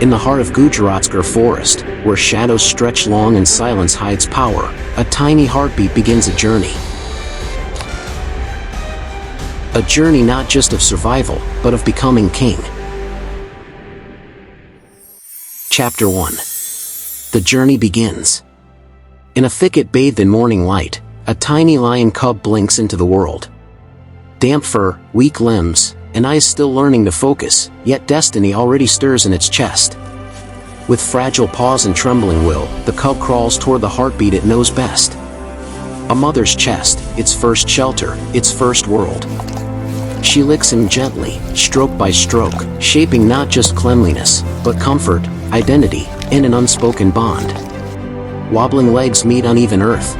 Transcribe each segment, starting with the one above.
In the heart of Gujarat's Gir forest, where shadows stretch long and silence hides power, a tiny heartbeat begins a journey. A journey not just of survival, but of becoming king. Chapter 1. The journey begins. In a thicket bathed in morning light, a tiny lion cub blinks into the world. Damp fur, weak limbs, and eyes still learning to focus, yet destiny already stirs in its chest. With fragile paws and trembling will, the cub crawls toward the heartbeat it knows best. A mother's chest, its first shelter, its first world. She licks him gently, stroke by stroke, shaping not just cleanliness, but comfort, identity, and an unspoken bond. Wobbling legs meet uneven earth,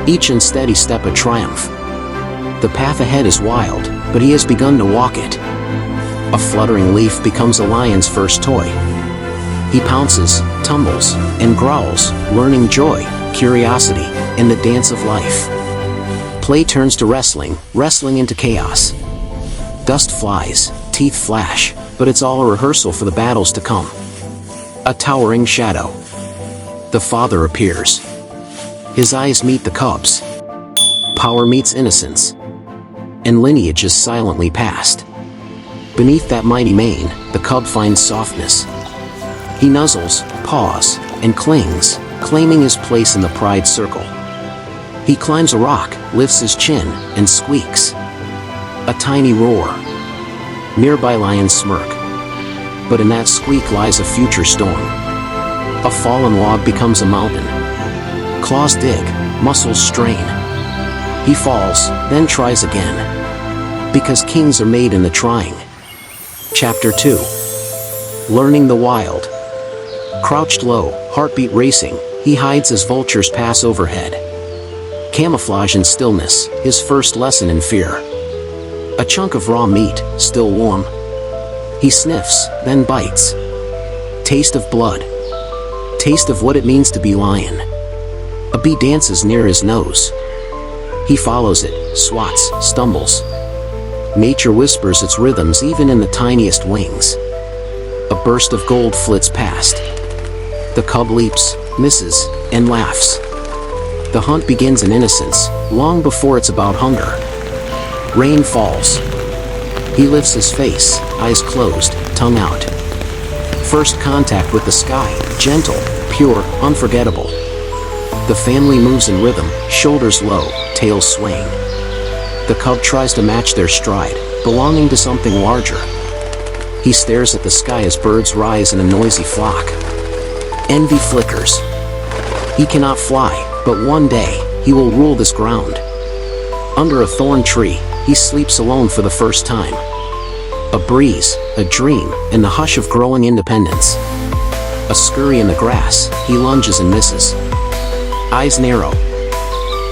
each unsteady step a triumph. The path ahead is wild, but he has begun to walk it. A fluttering leaf becomes a lion's first toy. He pounces, tumbles, and growls, learning joy, curiosity, and the dance of life. Play turns to wrestling, wrestling into chaos. Dust flies, teeth flash, but it's all a rehearsal for the battles to come. A towering shadow. The father appears. His eyes meet the cub's. Power meets innocence. And lineage is silently passed. Beneath that mighty mane, the cub finds softness. He nuzzles, paws, and clings, claiming his place in the pride circle. He climbs a rock, lifts his chin, and squeaks. A tiny roar. Nearby lions smirk. But in that squeak lies a future storm. A fallen log becomes a mountain. Claws dig, muscles strain. He falls, then tries again. Because kings are made in the trying. Chapter 2. Learning the wild. Crouched low, heartbeat racing, he hides as vultures pass overhead. Camouflage in stillness, his first lesson in fear. A chunk of raw meat, still warm. He sniffs, then bites. Taste of blood. Taste of what it means to be lion. A bee dances near his nose. He follows it, swats, stumbles. Nature whispers its rhythms even in the tiniest wings. A burst of gold flits past. The cub leaps, misses, and laughs. The hunt begins in innocence, long before it's about hunger. Rain falls. He lifts his face, eyes closed, tongue out. First contact with the sky, gentle, pure, unforgettable. The family moves in rhythm, shoulders low, tails swaying. The cub tries to match their stride, belonging to something larger. He stares at the sky as birds rise in a noisy flock. Envy flickers. He cannot fly, but one day, he will rule this ground. Under a thorn tree, he sleeps alone for the first time. A breeze, a dream, and the hush of growing independence. A scurry in the grass, he lunges and misses. Eyes narrow.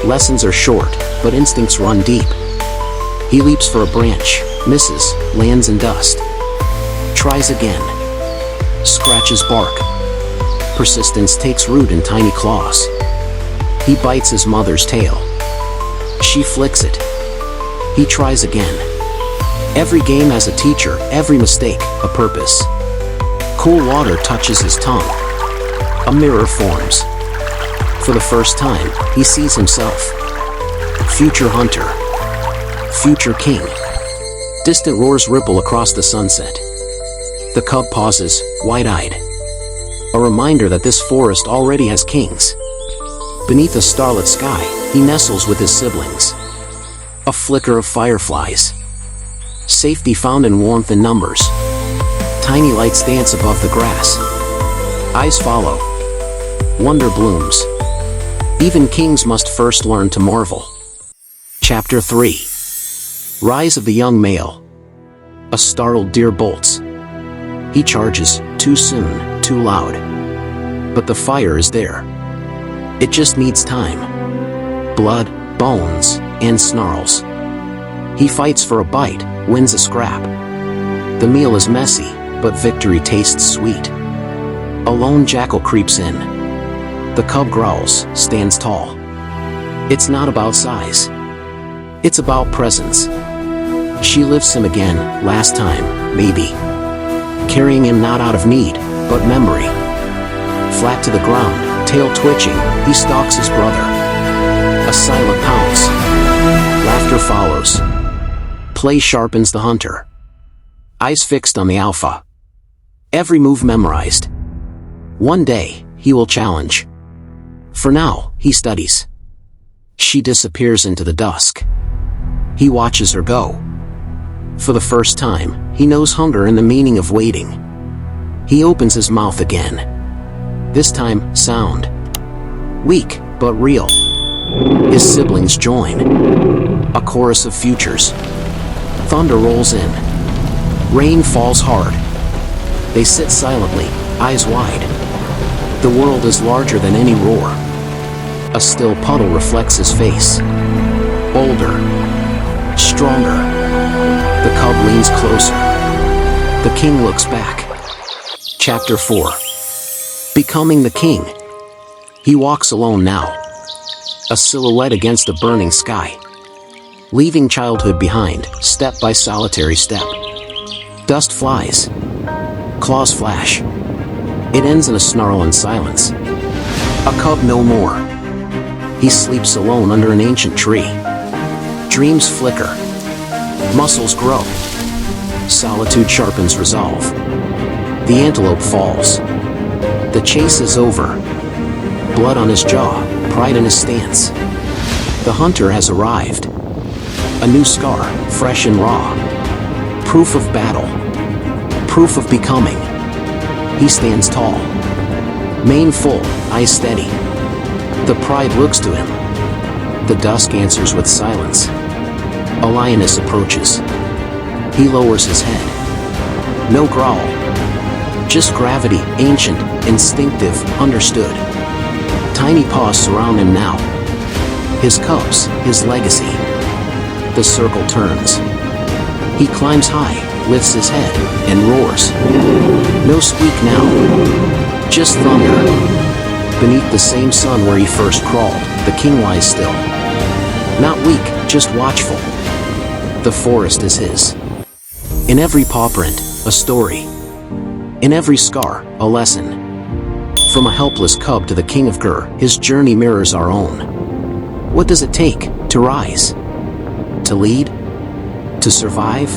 Lessons are short, but instincts run deep. He leaps for a branch, misses, lands in dust. Tries again. Scratches bark. Persistence takes root in tiny claws. He bites his mother's tail. She flicks it. He tries again. Every game has a teacher, every mistake, a purpose. Cool water touches his tongue. A mirror forms. For the first time, he sees himself. Future hunter. Future king. Distant roars ripple across the sunset. The cub pauses, wide-eyed. A reminder that this forest already has kings. Beneath a starlit sky, he nestles with his siblings. A flicker of fireflies. Safety found in warmth and numbers. Tiny lights dance above the grass. Eyes follow. Wonder blooms. Even kings must first learn to marvel. Chapter 3. Rise of the young male. A startled deer bolts. He charges, too soon, too loud. But the fire is there. It just needs time. Blood, bones, and snarls. He fights for a bite, wins a scrap. The meal is messy, but victory tastes sweet. A lone jackal creeps in. The cub growls, stands tall. It's not about size. It's about presence. She lifts him again, last time, maybe. carrying him not out of need, but memory. Flat to the ground, tail twitching, he stalks his brother. A silent pounce. Laughter follows. Play sharpens the hunter. Eyes fixed on the alpha. Every move memorized. One day, he will challenge. For now, he studies. She disappears into the dusk. He watches her go. For the first time, he knows hunger and the meaning of waiting. He opens his mouth again. This time, sound. Weak, but real. His siblings join. A chorus of futures. Thunder rolls in. Rain falls hard. They sit silently, eyes wide. The world is larger than any roar. A still puddle reflects his face. Older. Stronger. The cub leans closer. The king looks back. Chapter 4. Becoming the king. He walks alone now. A silhouette against a burning sky. Leaving childhood behind, step by solitary step. Dust flies. Claws flash. It ends in a snarl and silence. A cub no more. He sleeps alone under an ancient tree. Dreams flicker. Muscles grow. Solitude sharpens resolve. The antelope falls. The chase is over. Blood on his jaw, pride in his stance. The hunter has arrived. A new scar, fresh and raw. Proof of battle. Proof of becoming. He stands tall. Mane full, eyes steady. The pride looks to him. The dusk answers with silence. A lioness approaches. He lowers his head. No growl. Just gravity, ancient, instinctive, understood. Tiny paws surround him now. His cubs, his legacy. The circle turns. He climbs high, lifts his head, and roars. No squeak now. Just thunder. Beneath the same sun where he first crawled, the king lies still. Not weak, just watchful. The forest is his. In every paw print, a story. In every scar, a lesson. From a helpless cub to the king of Gur, his journey mirrors our own. What does it take to rise? To lead? To survive?